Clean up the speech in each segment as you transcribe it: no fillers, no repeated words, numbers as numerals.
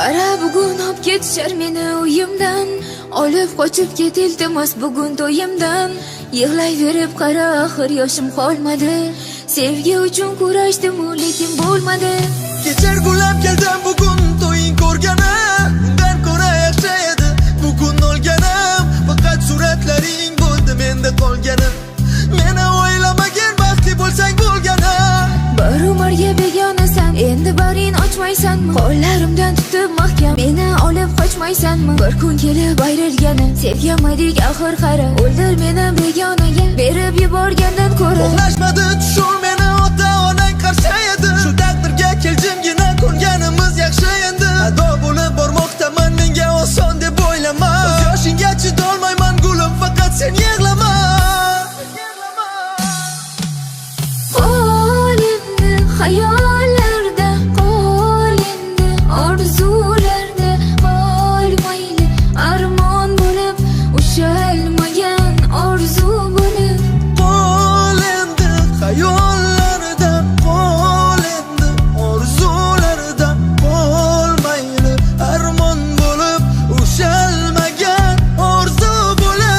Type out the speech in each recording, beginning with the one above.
Qara bugun olib ketishar meni uyimdan, olib qochib ketildimas bugun to'yimdan. Yig'layverib qara axir yoshim qolmadi, sevgi uchun kurashdim lekin bo'lmadi. Kechar gulab keldim bugun to'ying ko'rgani, undan ko'ra yaxshi edi bugun olganim. Faqat suratlaring bo'ldi menda qolganim, meni o'ylamagin baxtli bo'lsang bo'lgani. Bir umrga begonasan, endi barin ochmaysanmi? Qo'llarimdan tutib mahkam, meni olib qochmaysanmi? Bir kun kelib ayrilgani, sevganmadik axir qara. O'ldir meni begonaga, berib yuborgandan ko'ra. Uxlashmadi tushur meni ota-onang qarshi edi. Shu taqdirga keljimgina ko'rganimiz yaxshi endi. Ado bo'lib bormoqdaman, menga oson deb o'ylama. Ko'z yoshingga chidolmayman gulim, faqat sen yig'lama. Hayollarda qol endi, orzularda qol mayli. Armon bo'lib ushalmagan orzu bo'lib. Qol endi hayollarda, qol endi orzularda qol mayli. Armon bo'lib ushalmagan orzu bo'lib.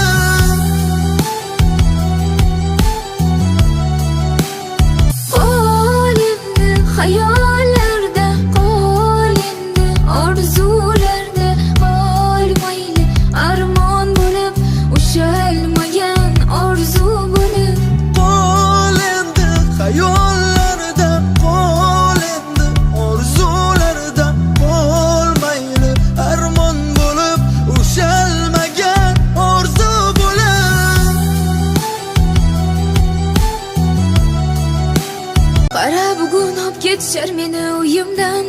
Hayollarda qol endi, orzularda qol mayli. Armon bo'lib ushalmagan orzu bo'lib. Qol endi hayollarda, qol endi orzularda qol mayli. Armon bo'lib ushalmagan orzu bo'lib. Qara bugun olib ketishar meni uyimdan,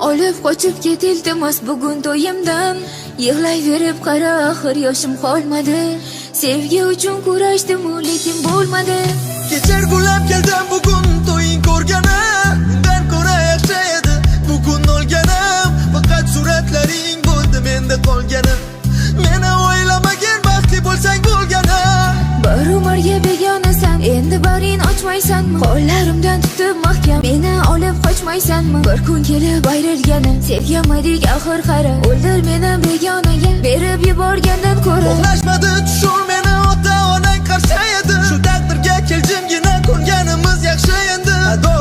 olib qochib ketildimas bugun to'yimdan. Yig'layverib qara axir yoshim qolmadi, sevgi uchun kurashdim lekin bo'lmadi. Kechar gulab keldim bugun to'ying ko'rgani, undan ko'ra yaxshi edi bugun olganim. Faqat suratlaring bo'ldi menda qolganim, meni o'ylamagin baxtli bo'lsang bo'lgani. Bir umrga begonasan, endi barin ochmaysanmi? Qo'llarimdan tutib mahkam, meni olib qochmaysanmi? Bir kun kelib ayrilgani, sevganmadik axir qara. O'ldir meni begonaga, berib yuborgandan ko'ra. Uxlashmadi tushur meni ota-onang qarshi edi. Shu taqdirga keljimgina ko'rganimiz yaxshi endi. Ado